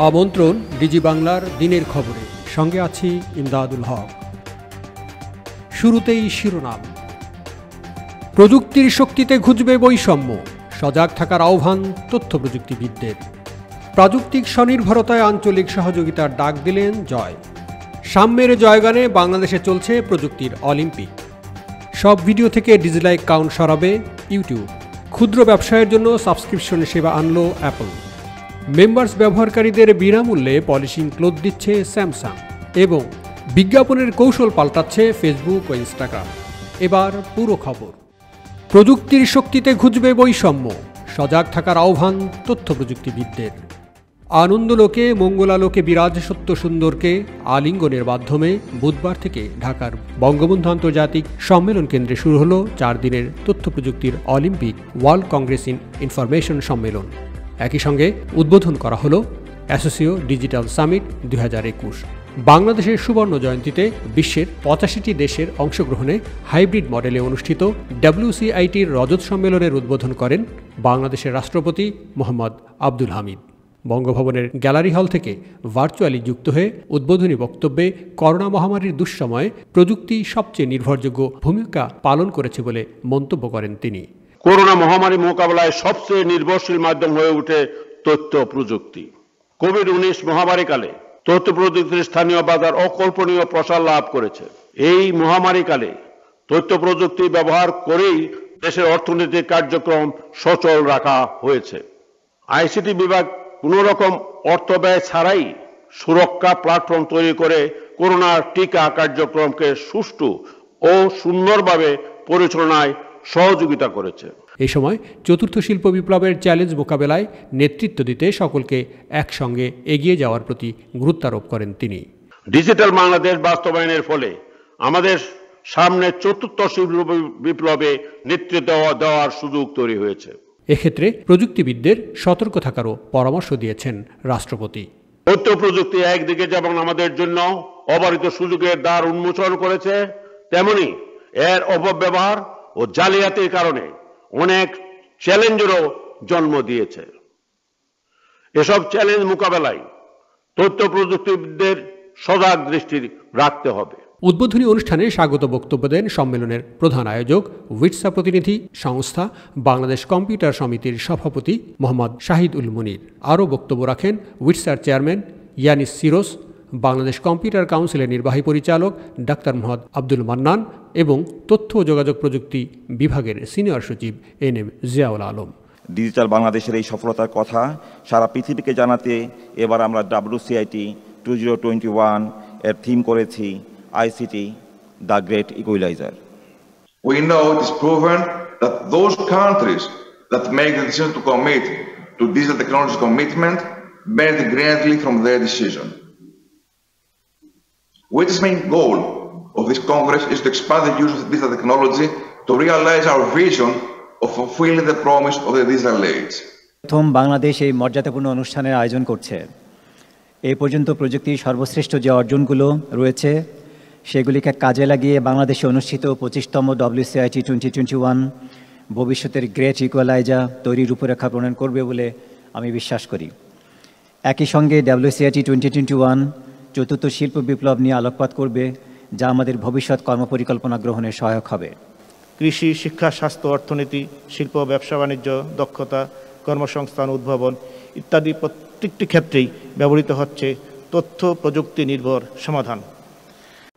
আমন্ত্রণ ডিজি বাংলার দিনের খবরে, সঙ্গে আছি ইমদাদুল হক। শুরুতেই শিরোনাম। প্রযুক্তির শক্তিতে ঘুচবে বৈষম্য, সজাগ থাকার আহ্বান তথ্য প্রযুক্তিবিদদের। প্রাযুক্তিক স্বনির্ভরতায় আঞ্চলিক সহযোগিতার ডাক দিলেন জয়। সাম্যের জয়গানে বাংলাদেশে চলছে প্রযুক্তির অলিম্পিক। সব ভিডিও থেকে ডিসলাইক কাউন্ট সরাবে ইউটিউব। ক্ষুদ্র ব্যবসায়ের জন্য সাবস্ক্রিপশন সেবা আনলো অ্যাপল। মেম্বার্স ব্যবহারকারীদের বিনামূল্যে পলিশিং ক্লোথ দিচ্ছে স্যামসাং। এবং বিজ্ঞাপনের কৌশল পাল্টাচ্ছে ফেসবুক ও ইনস্টাগ্রাম। এবার পুরো খবর। প্রযুক্তির শক্তিতে ঘুচবে বৈষম্য, সজাগ থাকার আহ্বান তথ্য প্রযুক্তিবিদদের। আনন্দলোকে মঙ্গলালোকে বিরাজ সত্য সুন্দরকে আলিঙ্গনের মাধ্যমে বুধবার থেকে ঢাকার বঙ্গবন্ধু আন্তর্জাতিক সম্মেলন কেন্দ্রে শুরু হলো 4 দিনের তথ্য প্রযুক্তির Olympic world Congress in information সম্মেলন। একই সঙ্গে উদ্বোধন করা হলো অ্যাসোসিও ডিজিটাল সামিট 2021। বাংলাদেশের সুবর্ণ জয়ন্তীতে বিশ্বের 85টি দেশের অংশগ্রহণে হাইব্রিড মডেলে অনুষ্ঠিত WCITর রজত সম্মেলনের উদ্বোধন করেন বাংলাদেশের রাষ্ট্রপতি মোহাম্মদ আব্দুল হামিদ। বঙ্গভবনের গ্যালারি হল থেকে ভার্চুয়ালি যুক্ত হয়ে উদ্বোধনী বক্তব্যে করোনা মহামারীর দুঃসময়ে প্রযুক্তি সবচেয়ে নির্ভরযোগ্য ভূমিকা পালন করেছে বলে মন্তব্য করেন তিনি। করোনা মহামারী মোকাবেলায় সবচেয়ে নির্ভরশীল মাধ্যম হয়ে ওঠে তথ্য প্রযুক্তি। কোভিড-19 মহামারীকালে তথ্য প্রযুক্তির স্থানীয় বাজার অকল্পনীয় প্রসার লাভ করেছে। এই মহামারীকালে তথ্য প্রযুক্তি ব্যবহার করেই দেশের অর্থনৈতিক কার্যক্রম সচল রাখা হয়েছে। আইসিটি বিভাগ কোনো রকম অর্থ ব্যয় ছাড়াই সুরক্ষা প্ল্যাটফর্ম তৈরি করে করোনার টিকা কার্যক্রমকে সুষ্ঠু ও সুন্দরভাবে পরিচালনায় সহযোগিতা করেছে। এই সময় চতুর্থ শিল্প বিপ্লবের চ্যালেঞ্জ মোকাবেলায় নেতৃত্ব দিতে সকলকে একসঙ্গে এগিয়ে যাওয়ার প্রতি গুরুত্বারোপ করেন তিনি। ডিজিটাল বাংলাদেশ বাস্তবায়নের ফলে আমাদের সামনে চতুর্থ শিল্প বিপ্লবে নেতৃত্ব দেওয়ার সুযোগ তৈরি হয়েছে। এক্ষেত্রে প্রযুক্তিবিদদের সতর্ক থাকারও পরামর্শ দিয়েছেন রাষ্ট্রপতি। তথ্য প্রযুক্তি একদিকে যেমন আমাদের জন্য অবারিত সুযোগের দ্বার উন্মোচন করেছে, তেমনি এর অপব্যবহার ও জালিয়াতির কারণে অনেক চ্যালেঞ্জেরও জন্ম দিয়েছে। এসব চ্যালেঞ্জ মোকাবেলায় তথ্য প্রযুক্তিবিদদের সজাগ দৃষ্টি রাখতে হবে। উদ্বোধনী অনুষ্ঠানে স্বাগত বক্তব্য দেন সম্মেলনের প্রধান আয়োজক উইটসা প্রতিনিধি সংস্থা বাংলাদেশ কম্পিউটার সমিতির সভাপতি মোহাম্মদ শাহিদ উল মুনির। আরও বক্তব্য রাখেন উইটসার চেয়ারম্যান ইয়ানিস সিরোস, বাংলাদেশ কম্পিউটার কাউন্সিলের নির্বাহী পরিচালক ডাক্তার মোহাম্মদ আব্দুল মান্নান এবং তথ্য ও যোগাযোগ প্রযুক্তি বিভাগের সিনিয়র সচিব NM জিয়াউল আলম। ডিজিটাল বাংলাদেশের এই সফলতার কথা সারা পৃথিবীকে জানাতে এবার আমরা WCIT 2021 এর থিম করেছি ICT, the Great Equalizer. We know it is proven that those countries that make the decision to commit to digital technology commitment benefit greatly from their decision. Which's main goal of this Congress is to expand the use of digital technology to realize our vision of fulfilling the promise of the digital age. প্রথম বাংলাদেশ এই মর্যাদাপূর্ণ অনুষ্ঠানের আয়োজন করছে। এই পর্যন্ত প্রযুক্তির সর্বশ্রেষ্ঠ যে অর্জনগুলো রয়েছে সেগুলিকে কাজে লাগিয়ে বাংলাদেশে অনুষ্ঠিত 25তম WCIT 2021 ভবিষ্যতের গ্রেট ইকুয়ালাইজার তৈরির রূপরেখা প্রণয়ন করবে বলে আমি বিশ্বাস করি। একই সঙ্গে WCIT 2021 চতুর্থ শিল্প বিপ্লব নিয়ে আলোকপাত করবে, যা আমাদের ভবিষ্যৎ কর্মপরিকল্পনা গ্রহণে সহায়ক হবে। কৃষি, শিক্ষা, স্বাস্থ্য, অর্থনীতি, শিল্প, ব্যবসা বাণিজ্য, দক্ষতা, কর্মসংস্থান, উদ্ভাবন ইত্যাদি প্রত্যেকটি ক্ষেত্রেই ব্যবহৃত হচ্ছে তথ্য প্রযুক্তি নির্ভর সমাধান।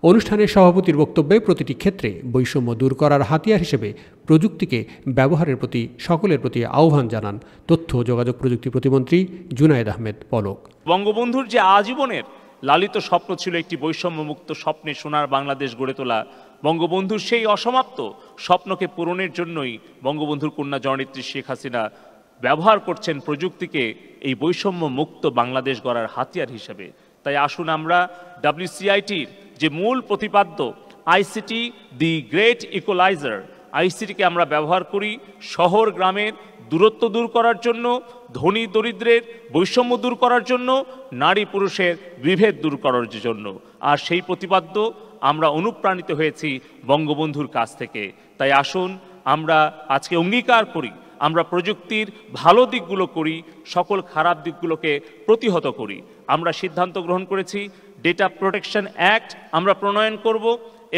অনুষ্ঠানের সভাপতির বক্তব্যে প্রতিটি ক্ষেত্রে বৈষম্য দূর করার হাতিয়ার হিসেবে প্রযুক্তিকে ব্যবহারের প্রতি সকলের প্রতি আহ্বান জানান তথ্য ও যোগাযোগ প্রযুক্তি প্রতিমন্ত্রী জুনায়েদ আহমেদ পলক। বঙ্গবন্ধুর যে আজীবনের লালিত স্বপ্ন ছিল একটি বৈষম্যমুক্ত স্বপ্নে সোনার বাংলাদেশ গড়ে তোলা, বঙ্গবন্ধুর সেই অসমাপ্ত স্বপ্নকে পূরণের জন্যই বঙ্গবন্ধুর কন্যা জননেত্রী শেখ হাসিনা ব্যবহার করছেন প্রযুক্তিকে এই বৈষম্য মুক্ত বাংলাদেশ গড়ার হাতিয়ার হিসেবে। তাই আসুন আমরা WCITর যে মূল প্রতিপাদ্য ICT, দি গ্রেট ইকুয়ালাইজার, ICTকে আমরা ব্যবহার করি শহর গ্রামের দূরত্ব দূর করার জন্য, ধনী দরিদ্রের বৈষম্য দূর করার জন্য, নারী পুরুষের বিভেদ দূর করার জন্য। আর সেই প্রতিপাদ্য আমরা অনুপ্রাণিত হয়েছি বঙ্গবন্ধুর কাছ থেকে। তাই আসুন আমরা আজকে অঙ্গীকার করি আমরা প্রযুক্তির ভালো দিকগুলো করি, সকল খারাপ দিকগুলোকে প্রতিহত করি। আমরা সিদ্ধান্ত গ্রহণ করেছি ডেটা প্রোটেকশন অ্যাক্ট আমরা প্রণয়ন করব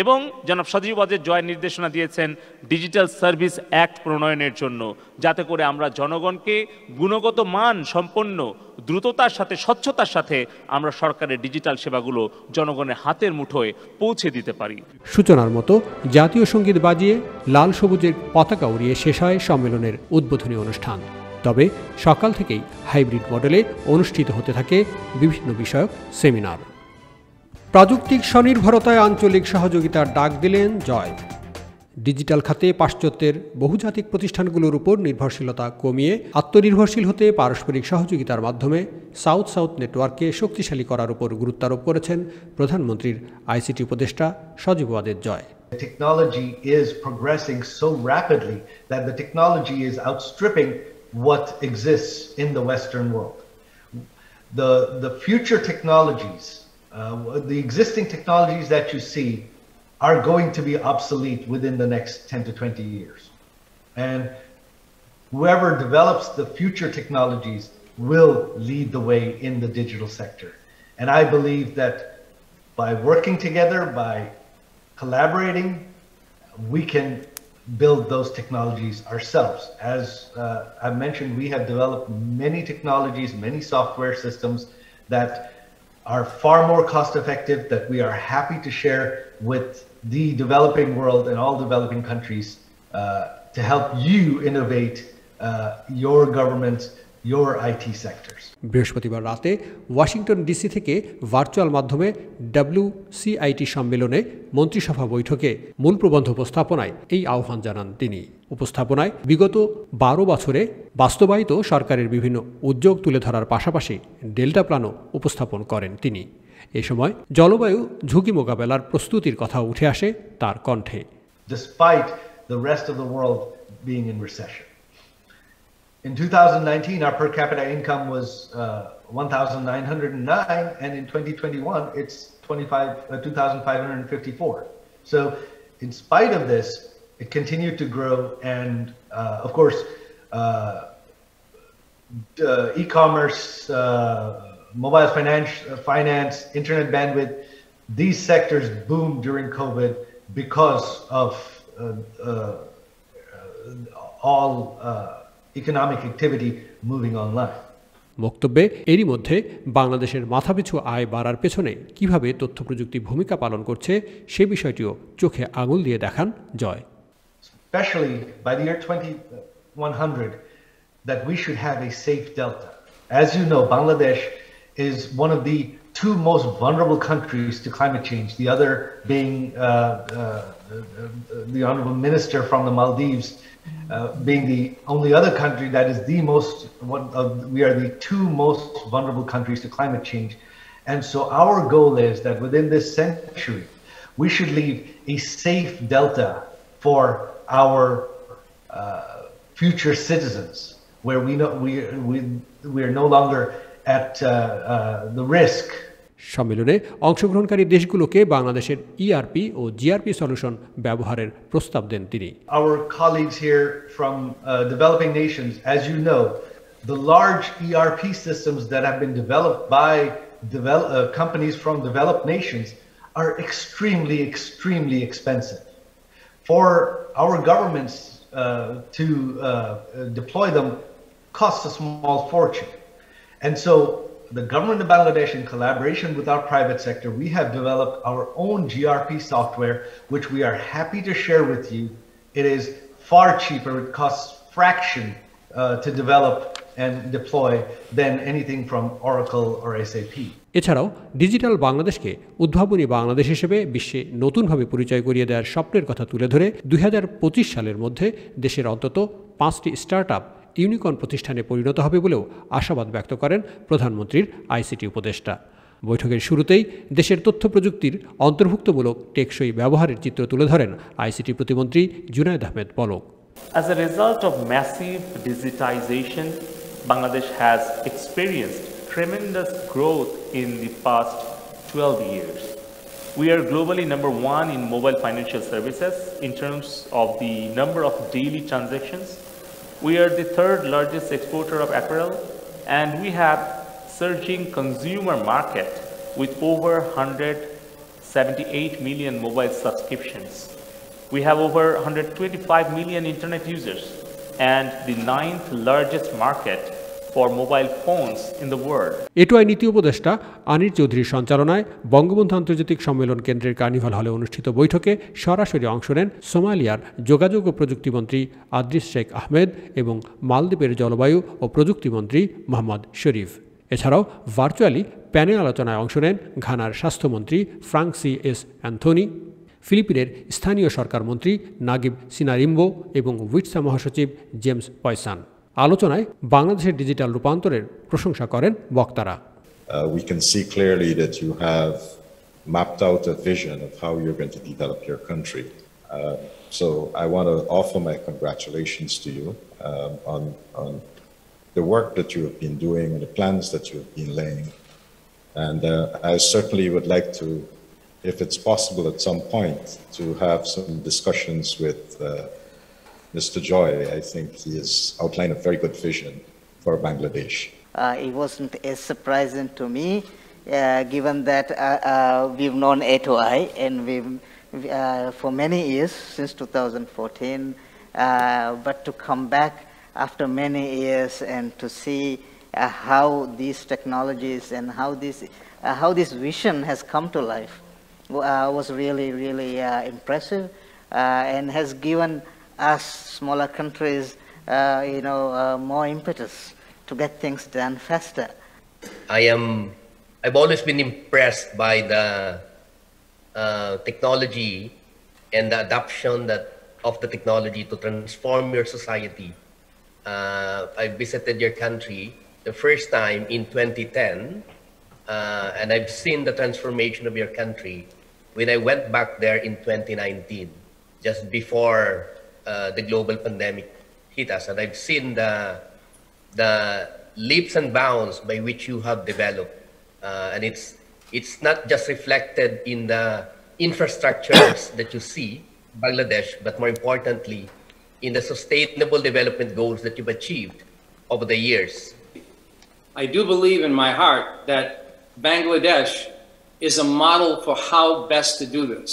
এবং জনাব সজীব ওয়াজেদ জয় নির্দেশনা দিয়েছেন ডিজিটাল সার্ভিস অ্যাক্ট প্রণয়নের জন্য, যাতে করে আমরা জনগণকে গুণগত মান সম্পন্ন দ্রুততার সাথে স্বচ্ছতার সাথে আমরা সরকারের ডিজিটাল সেবাগুলো জনগণের হাতের মুঠোয় পৌঁছে দিতে পারি। সূচনার মতো জাতীয় সঙ্গীত বাজিয়ে লাল সবুজের পতাকা উড়িয়ে শেষ হয় সম্মেলনের উদ্বোধনী অনুষ্ঠান। তবে সকাল থেকেই হাইব্রিড মডেলে অনুষ্ঠিত হতে থাকে বিভিন্ন বিষয়ক সেমিনার। প্রযুক্তিক স্বনির্ভরতায় আঞ্চলিক সহযোগিতার ডাক দিলেন জয়। ডিজিটাল খাতে পাশ্চাত্যের বহুজাতিক প্রতিষ্ঠানগুলোর উপর নির্ভরশীলতা কমিয়ে আত্মনির্ভরশীল হতে পারস্পরিক সহযোগিতার মাধ্যমে সাউথ সাউথ নেটওয়ার্ককে শক্তিশালী করার উপর গুরুত্বারোপ করেছেন প্রধানমন্ত্রীর আইসিটি উপদেষ্টা Sajeeb Wazed Joy. Technology is progressing so rapidly that the technology is outstripping what exists in the Western world. The future technologies, the existing technologies that you see are going to be obsolete within the next 10 to 20 years. And whoever develops the future technologies will lead the way in the digital sector. And I believe that by working together, by collaborating, we can build those technologies ourselves. As I've mentioned, we have developed many technologies, many software systems that are far more cost effective, that we are happy to share with the developing world and all developing countries to help you innovate your government, your IT sectors. বৃহস্পতিবার রাতে Washington DC থেকে virtual মাধ্যমে WCIT সম্মেলনে মন্ত্রিসভা বৈঠকে মূল প্রবন্ধ উপস্থাপনায় এই আহ্বান জানান তিনি। উপস্থাপনায় বিগত 12 বছরে বাস্তবায়িত সরকারের বিভিন্ন উদ্যোগ তুলে ধরার পাশাপাশি ডেল্টা প্ল্যানও উপস্থাপন করেন তিনি। এ সময় জলবায়ু ঝুঁকি মোকাবেলার প্রস্তুতির কথা উঠে আসে তার কণ্ঠে। Despite the rest of the world being in recession. In 2019, our per capita income was 1,909, and in 2021, it's 2,554. So, in spite of this, it continued to grow, and of course, e-commerce, mobile finance, internet bandwidth, these sectors boomed during COVID because of all economic activity moving online. বক্তব্যে এরই মধ্যে বাংলাদেশের মাথাপিছু আয় বাড়ার পেছনে কিভাবে তথ্য প্রযুক্তি ভূমিকা পালন করছে সে বিষয়টিও চোখে আঙুল দিয়ে দেখান জয়। Especially by the year 2100, that we should have a safe delta. As you know, Bangladesh is one of the two most vulnerable countries to climate change, the other being the Honorable Minister from the Maldives, being the only other country that is we are the two most vulnerable countries to climate change. And so our goal is that within this century, we should leave a safe delta for our future citizens, where we are no longer at the risk. সম্মেলনে অংশগ্রহণকারী দেশগুলোকে বাংলাদেশের ERP ও GRP solution ব্যবহারের প্রস্তাব দেন তিনি। Our colleagues here from developing nations, as you know, the large ERP systems that have been developed by companies from developed nations are extremely expensive. For our governments to deploy them costs a small fortune. And so the government of Bangladesh, in collaboration with our private sector, we have developed our own GRP software, which we are happy to share with you. It is far cheaper. It costs fraction to develop and deploy than anything from Oracle or SAP. এছাড়াও digital বাংলাদেশকে উদ্ভাবনী বাংলাদেশ হিসেবে বিশ্বে নতুনভাবে পরিচয় করিয়ে দেওয়ার স্বপ্নের কথা তুলে ধরে 2025 সালের মধ্যে দেশের অন্তত 5টি স্টার্টআপ ইউনিকর্ন প্রতিষ্ঠানে পরিণত হবে বলেও আশাবাদ ব্যক্ত করেন প্রধানমন্ত্রীর আইসিটি উপদেষ্টা। বৈঠকের শুরুতেই দেশের তথ্য প্রযুক্তির অন্তর্ভুক্তমূলক টেকসই ব্যবহারের চিত্র তুলে ধরেন আইসিটি প্রতিমন্ত্রী Junaid Ahmed Palak. As a result of massive digitization, Bangladesh has experienced tremendous growth in the past 12 years. We are globally number 1 in mobile financial services in terms of the number of daily transactions. We are the third largest exporter of apparel, and we have surging consumer market with over 178 million mobile subscriptions. We have over 125 million internet users and the 9th largest market for mobile phones in the world. A two I নীতি উপদেষ্টা আনির চৌধুরীর সঞ্চালনায় বঙ্গবন্ধু আন্তর্জাতিক সম্মেলন কেন্দ্রের carnival হলে অনুষ্ঠিত বৈঠকে সরাসরি অংশ নেন সোমালিয়ার যোগাযোগ ও প্রযুক্তিমন্ত্রী আদ্রিস শেখ আহমেদ এবং মালদ্বীপের জলবায়ু ও প্রযুক্তিমন্ত্রী মোহাম্মদ শরীফ। এছাড়াও ভার্চুয়ালি প্যানেল আলোচনায় অংশ নেন ঘানার স্বাস্থ্যমন্ত্রী ফ্রাঙ্ক সি এস অ্যান্থনি, ফিলিপিনের স্থানীয় সরকার মন্ত্রী নাগিব সিনারিম্বো এবং উইটসা মহাসচিব জেমস পয়সান। আলোচনায় বাংলাদেশের ডিজিটাল রূপান্তরের প্রশংসা করেন বক্তারা। We can see clearly that you have mapped out a vision of how you're going to develop your country. So I want to offer my congratulations to you on the work that you have been doing and the plans that you have been laying. And I certainly would like to, if it's possible at some point, to have some discussions with Mr. Joy. I think he has outlined a very good vision for Bangladesh. It wasn't as surprising to me, given that we've known A2I and we've for many years, since 2014, but to come back after many years and to see how these technologies and how this vision has come to life was really, really impressive and has given us smaller countries, more impetus to get things done faster. I've always been impressed by the technology and the adoption of the technology to transform your society. I visited your country the first time in 2010, and I've seen the transformation of your country when I went back there in 2019, just before the global pandemic hit us, and I've seen the leaps and bounds by which you have developed, and it's not just reflected in the infrastructures that you see Bangladesh, but more importantly in the sustainable development goals that you've achieved over the years. I do believe in my heart that Bangladesh is a model for how best to do this.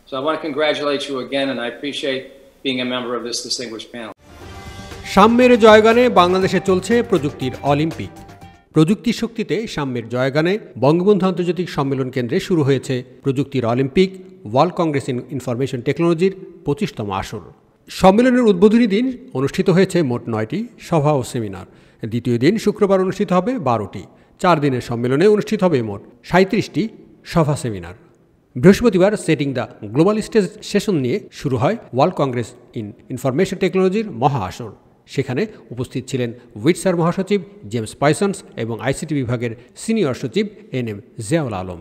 So I want to congratulate you again, and I appreciate being a member of this distinguished panel. সাম্যের জয়গানে বাংলাদেশে চলছে প্রযুক্তির Olympic. প্রযুক্তির শক্তিতে সাম্যের জয়গানে বঙ্গবন্ধু আন্তর্জাতিক সম্মেলন কেন্দ্রে শুরু হয়েছে প্রযুক্তির Olympic world Congress in information টেকনোলজির 25তম আসর। সম্মেলনের উদ্বোধনী দিন অনুষ্ঠিত হয়েছে মোট 9টি সভা ও সেমিনার। দ্বিতীয় দিন শুক্রবার অনুষ্ঠিত হবে 12টি। 4 দিনের সম্মেলনে অনুষ্ঠিত হবে মোট 37টি সভা সেমিনার। বৃহস্পতিবার setting the global stage session নিয়ে শুরু হয় ওয়ার্ল্ড কংগ্রেস ইন ইনফরমেশন টেকনোলজির মহা আসর। সেখানে উপস্থিত ছিলেন উইটসার মহাসচিব জেমস পয়সন্স এবং আইসিটি বিভাগের সিনিয়র সচিব NM Ziaul Alam.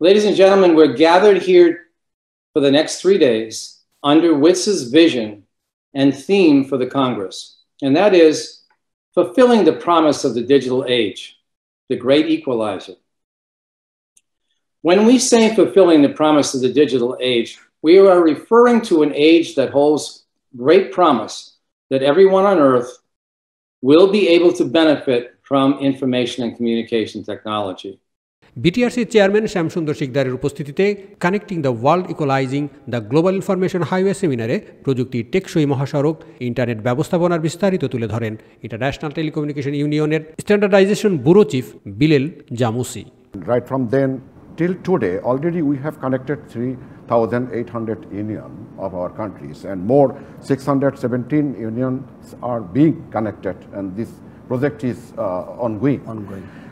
Ladies and gentlemen, we're gathered here for the next 3 days under WITS's vision and theme for the Congress, and that is fulfilling the promise of the digital age, the great equalizer. When we say fulfilling the promise of the digital age, we are referring to an age that holds great promise that everyone on earth will be able to benefit from information and communication technology. BTRC chairman Shyamsundar শিকদারের উপস্থিতিতে connecting the world equalizing the global information highway সেমিনারে প্রযুক্তির টেকসই মহাসড়ক internet ব্যবস্থাপনার বিস্তারিত তুলে ধরেন ইন্টারন্যাশনাল টেলিকমিউনিকেশন ইউনিয়নের standardization bureau chief Bilel Jamoussi. Right from then till today, already we have connected 3,800 unions of our countries, and more 617 unions are being connected, and this project is ongoing.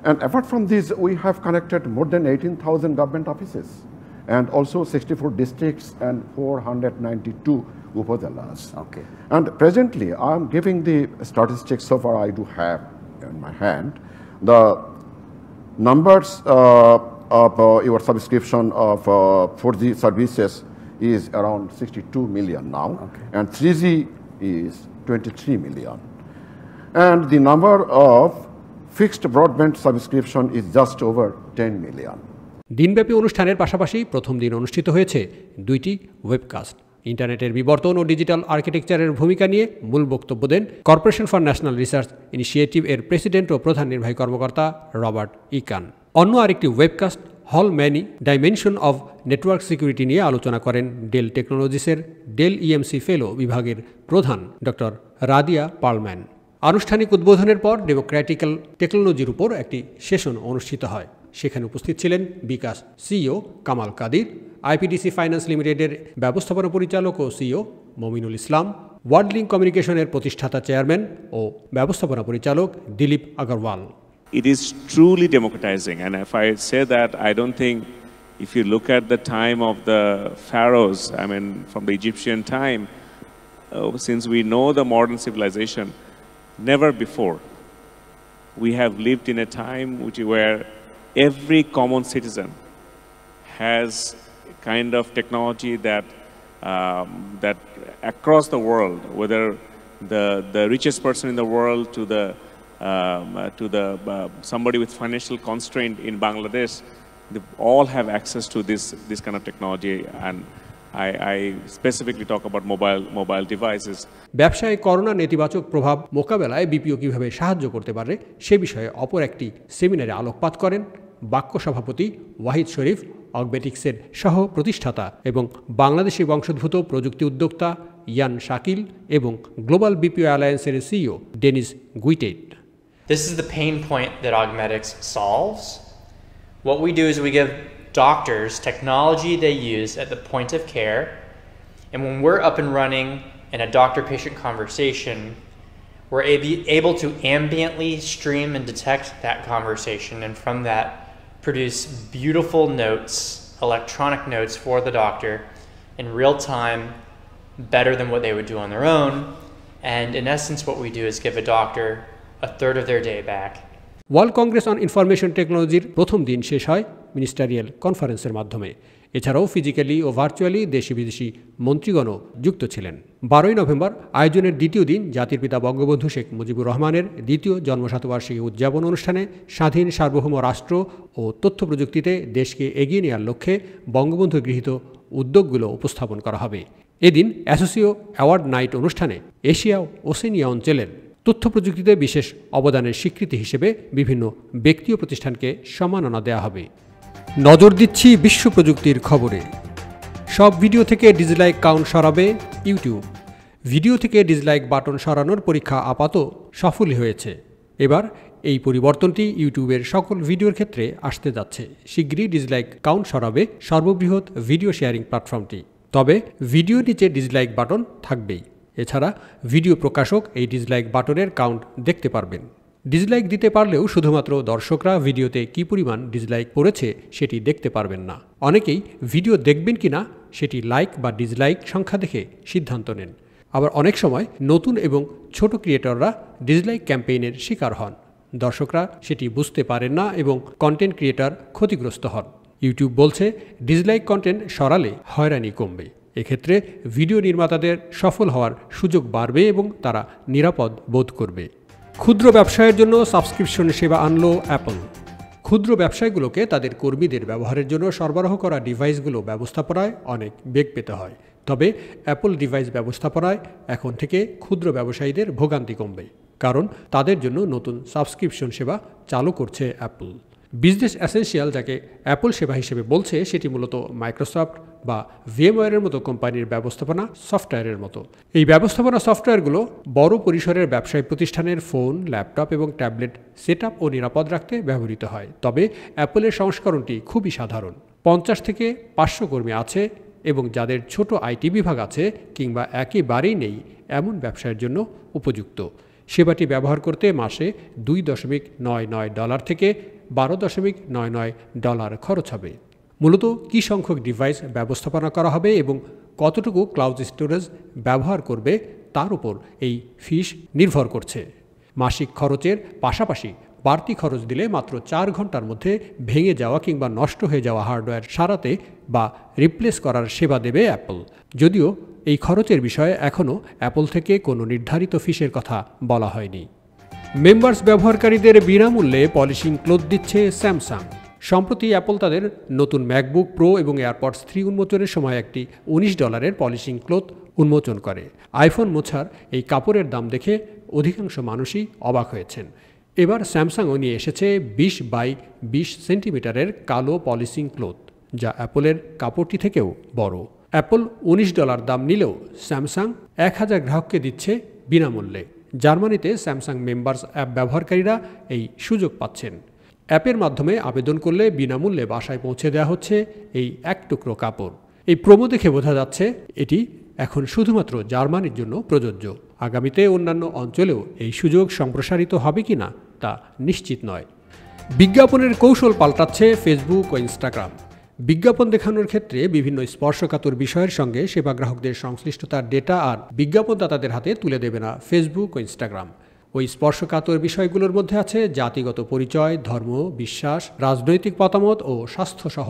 And apart from this, we have connected more than 18,000 government offices, and also 64 districts and 492 upazilas. Okay. And presently, I am giving the statistics so far I do have in my hand. The numbers of your subscription of 4G services is around 62 million now, and 3G is 23 million. And the number of fixed broadband subscription is just over 10 million. দিনব্যাপী অনুষ্ঠানের পাশাপাশি প্রথম দিন অনুষ্ঠিত হয়েছে 2টি webcast. ইন্টারনেটের বিবর্তন ও ডিজিটাল আর্কিটেকচারের ভূমিকা নিয়ে মূল বক্তব্য দেন corporation for national research initiative এর প্রেসিডেন্ট ও প্রধান নির্বাহী কর্মকর্তা রবার্ট ইকান। অন্য আরেকটি ওয়েবকাস্ট হল many dimension of network security নিয়ে আলোচনা করেন ডেল টেকনোলজিসের ডেল ইএমসি ফেলো বিভাগের প্রধান ডক্টর রাদিয়া পার্লম্যান। আনুষ্ঠানিক উদ্বোধনের পর ডেমোক্র্যাটিক্যাল টেকনোলজির উপর একটি সেশন অনুষ্ঠিত হয়। সেখানে উপস্থিত ছিলেন bKash CEO Kamal Kadir, IPDC finance লিমিটেডের ব্যবস্থাপনা পরিচালক ও CEO Mominul Islam, world link কমিউনিকেশনের প্রতিষ্ঠাতা চেয়ারম্যান ও ব্যবস্থাপনা পরিচালক Dilip Agarwal. It is truly democratizing, and if I say that, I don't think if you look at the time of the pharaohs, I mean from the Egyptian time, since we know the modern civilization, never before we have lived in a time where every common citizen has kind of technology that that across the world, whether the richest person in the world to the somebody with financial constraint in Bangladesh, they all have access to this kind of technology, and I specifically talk about mobile devices. ব্যবসায় corona নেতিবাচক প্রভাব মোকাবেলায় BPO কিভাবে সাহায্য করতে পারে সে বিষয়ে অপর একটি সেমিনারে আলোকপাত করেন বাক্য সভাপতি ওয়াহিদ শরীফ, অগবেটিক্সের সহ প্রতিষ্ঠাতা এবং বাংলাদেশি বংশোদ্ভূত প্রযুক্তি উদ্যোক্তা ইয়ান শাকিল এবং গ্লোবাল বিপিও অ্যালায়েন্সের সিইও ডেনিস গুইটেট। This is the pain point that Augmetics solves. What we do is we give doctors technology they use at the point of care, and when we're up and running in a doctor-patient conversation, we're able to ambiently stream and detect that conversation, and from that produce beautiful notes, electronic notes for the doctor in real time, better than what they would do on their own. And in essence, what we do is give a doctor a third of their day back. World Congress on information টেকনোলজির প্রথম দিন শেষ হয় ministerial কনফারেন্সের মাধ্যমে। এছাড়াও physically ও virtually দেশি বিদেশি মন্ত্রীগণও যুক্ত ছিলেন। 12ই নভেম্বর আয়োজনের দ্বিতীয় দিন জাতির পিতা বঙ্গবন্ধু শেখ মুজিবুর রহমানের দ্বিতীয় জন্মশতবার্ষিকী উদযাপন অনুষ্ঠানে স্বাধীন সার্বভৌম রাষ্ট্র ও তথ্য প্রযুক্তিতে দেশকে এগিয়ে নেওয়ার লক্ষ্যে বঙ্গবন্ধু গৃহীত উদ্যোগগুলো উপস্থাপন করা হবে। এদিন অ্যাসোসিও অ্যাওয়ার্ড নাইট অনুষ্ঠানে এশিয়া ওশেনিয়া অঞ্চলের তথ্য প্রযুক্তিতে বিশেষ অবদানের স্বীকৃতি হিসেবে বিভিন্ন ব্যক্তি ও প্রতিষ্ঠানকে সম্মাননা দেওয়া হবে। নজর দিচ্ছি বিশ্ব প্রযুক্তির খবরে। সব ভিডিও থেকে ডিসলাইক কাউন্ট সরাবে ইউটিউব। ভিডিও থেকে ডিসলাইক বাটন সরানোর পরীক্ষা আপাতত সফলই হয়েছে। এবার এই পরিবর্তনটি ইউটিউবের সকল ভিডিওর ক্ষেত্রে আসতে যাচ্ছে। শিগগিরই ডিসলাইক কাউন্ট সরাবে সর্ববৃহৎ ভিডিও শেয়ারিং প্ল্যাটফর্মটি। তবে ভিডিও নিচে ডিসলাইক বাটন থাকবেই। এছাড়া ভিডিও প্রকাশক এই ডিসলাইক বাটনের কাউন্ট দেখতে পারবেন। ডিসলাইক দিতে পারলেও শুধুমাত্র দর্শকরা ভিডিওতে কী পরিমাণ ডিসলাইক পড়েছে সেটি দেখতে পারবেন না। অনেকেই ভিডিও দেখবেন কিনা সেটি লাইক বা ডিসলাইক সংখ্যা দেখে সিদ্ধান্ত নেন। আবার অনেক সময় নতুন এবং ছোট ক্রিয়েটররা ডিসলাইক ক্যাম্পেইনের শিকার হন। দর্শকরা সেটি বুঝতে পারেন না এবং কন্টেন্ট ক্রিয়েটর ক্ষতিগ্রস্ত হন। ইউটিউব বলছে ডিসলাইক কন্টেন্ট সরালে হয়রানি কমবে। এক্ষেত্রে ভিডিও নির্মাতাদের সফল হওয়ার সুযোগ বাড়বে এবং তারা নিরাপদ বোধ করবে। ক্ষুদ্র ব্যবসায়ের জন্য সাবস্ক্রিপশন সেবা আনলো অ্যাপল। ক্ষুদ্র ব্যবসায়গুলোকে তাদের কর্মীদের ব্যবহারের জন্য সরবরাহ করা ডিভাইসগুলো ব্যবস্থাপনায় অনেক বেগ পেতে হয়। তবে অ্যাপল ডিভাইস ব্যবস্থাপনায় এখন থেকে ক্ষুদ্র ব্যবসায়ীদের ভোগান্তি কমবে, কারণ তাদের জন্য নতুন সাবস্ক্রিপশন সেবা চালু করছে অ্যাপল। বিজনেস এসেনশিয়াল, যাকে অ্যাপল সেবা হিসেবে বলছে, সেটি মূলত মাইক্রোসফট বা ভিএমওয়্যারের মতো কোম্পানির ব্যবস্থাপনা সফটওয়্যারের মতো। এই ব্যবস্থাপনা সফটওয়্যারগুলো বড় পরিসরের ব্যবসায়ী প্রতিষ্ঠানের ফোন, ল্যাপটপ এবং ট্যাবলেট সেটআপ ও নিরাপদ রাখতে ব্যবহৃত হয়। তবে অ্যাপলের সংস্করণটি খুবই সাধারণ। 50 থেকে 500 কর্মী আছে এবং যাদের ছোট আইটি বিভাগ আছে কিংবা একেবারেই নেই এমন ব্যবসায়ের জন্য উপযুক্ত। সেবাটি ব্যবহার করতে মাসে $2.99 থেকে $12.99 খরচ হবে। মূলত কী সংখ্যক ডিভাইস ব্যবস্থাপনা করা হবে এবং কতটুকু ক্লাউড স্টোরেজ ব্যবহার করবে তার উপর এই ফিস নির্ভর করছে। মাসিক খরচের পাশাপাশি বাড়তি খরচ দিলে মাত্র 4 ঘন্টার মধ্যে ভেঙে যাওয়া কিংবা নষ্ট হয়ে যাওয়া হার্ডওয়্যার সারাতে বা রিপ্লেস করার সেবা দেবে অ্যাপল। যদিও এই খরচের বিষয়ে এখনও অ্যাপল থেকে কোনো নির্ধারিত ফিসের কথা বলা হয়নি। মেম্বার্স ব্যবহারকারীদের বিনামূল্যে পলিশিং ক্লোথ দিচ্ছে স্যামসাং। সম্প্রতি অ্যাপল তাদের নতুন ম্যাকবুক প্রো এবং এয়ারপডস 3 উন্মোচনের সময় একটি $19 পলিশিং ক্লথ উন্মোচন করে। আইফোন মোছার এই কাপড়ের দাম দেখে অধিকাংশ মানুষই অবাক হয়েছেন। এবার স্যামসাংও নিয়ে এসেছে 20 বাই 20 সেন্টিমিটারের কালো পলিশিং ক্লথ, যা অ্যাপলের কাপড়টি থেকেও বড়। অ্যাপল $19 দাম নিলেও স্যামসাং 1000 গ্রাহককে দিচ্ছে বিনামূল্যে। জার্মানিতে স্যামসাং মেম্বার্স অ্যাপ ব্যবহারকারীরা এই সুযোগ পাচ্ছেন। অ্যাপের মাধ্যমে আবেদন করলে বিনামূল্যে বাসায় পৌঁছে দেওয়া হচ্ছে এই এক টুকরো কাপড়। এই প্রোমো দেখে বোঝা যাচ্ছে এটি এখন শুধুমাত্র জার্মানির জন্য প্রযোজ্য। আগামীতে অন্যান্য অঞ্চলেও এই সুযোগ সম্প্রসারিত হবে কিনা তা নিশ্চিত নয়। বিজ্ঞাপনের কৌশল পাল্টাচ্ছে ফেসবুক ও ইনস্টাগ্রাম। বিজ্ঞাপন দেখানোর ক্ষেত্রে বিভিন্ন স্পর্শকাতর বিষয়ের সঙ্গে সেবা গ্রাহকদের সংশ্লিষ্টতার ডেটা আর বিজ্ঞাপনদাতাদের হাতে তুলে দেবে না ফেসবুক ও ইনস্টাগ্রাম। ওই স্পর্শকাতর বিষয়গুলোর মধ্যে আছে জাতিগত পরিচয়, ধর্ম, বিশ্বাস, রাজনৈতিক মতামত ও স্বাস্থ্যসহ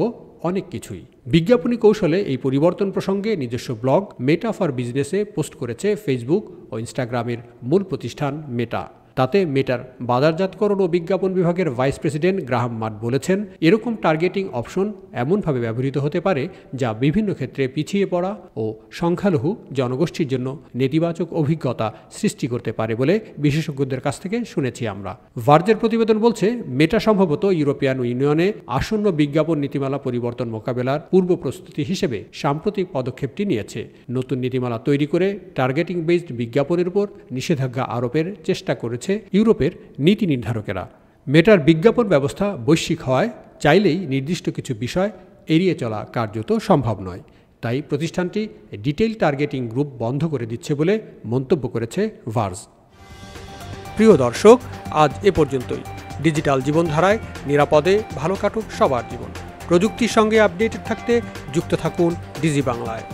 অনেক কিছুই। বিজ্ঞাপনী কৌশলে এই পরিবর্তন প্রসঙ্গে নিজস্ব ব্লগ মেটা ফর বিজনেসে পোস্ট করেছে ফেসবুক ও ইনস্টাগ্রামের মূল প্রতিষ্ঠান মেটা। তাতে মেটার বাজারজাতকরণ ও বিজ্ঞাপন বিভাগের ভাইস প্রেসিডেন্ট গ্রাহাম মাট বলেছেন, এরকম টার্গেটিং অপশন এমনভাবে ব্যবহৃত হতে পারে যা বিভিন্ন ক্ষেত্রে পিছিয়ে পড়া ও সংখ্যালঘু জনগোষ্ঠীর জন্য নেতিবাচক অভিজ্ঞতা সৃষ্টি করতে পারে বলে বিশেষজ্ঞদের কাছ থেকে শুনেছি আমরা। ভার্জের প্রতিবেদন বলছে, মেটা সম্ভবত ইউরোপিয়ান ইউনিয়নে আসন্ন বিজ্ঞাপন নীতিমালা পরিবর্তন মোকাবেলার পূর্ব প্রস্তুতি হিসেবে সাম্প্রতিক পদক্ষেপটি নিয়েছে। নতুন নীতিমালা তৈরি করে টার্গেটিং বেসড বিজ্ঞাপনের উপর নিষেধাজ্ঞা আরোপের চেষ্টা করেছে ইউরোপের নীতি নির্ধারকেরা। মেটার বিজ্ঞাপন ব্যবস্থা বৈশ্বিক হওয়ায় চাইলেই নির্দিষ্ট কিছু বিষয় এড়িয়ে চলা কার্যত সম্ভব নয়। তাই প্রতিষ্ঠানটি ডিটেইল টার্গেটিং গ্রুপ বন্ধ করে দিচ্ছে বলে মন্তব্য করেছে ভার্জ। প্রিয় দর্শক, আজ এ পর্যন্তই। ডিজিটাল জীবনধারায় নিরাপদে ভালো কাটুক সবার জীবন। প্রযুক্তির সঙ্গে আপডেটেড থাকতে যুক্ত থাকুন ডিজি বাংলায়।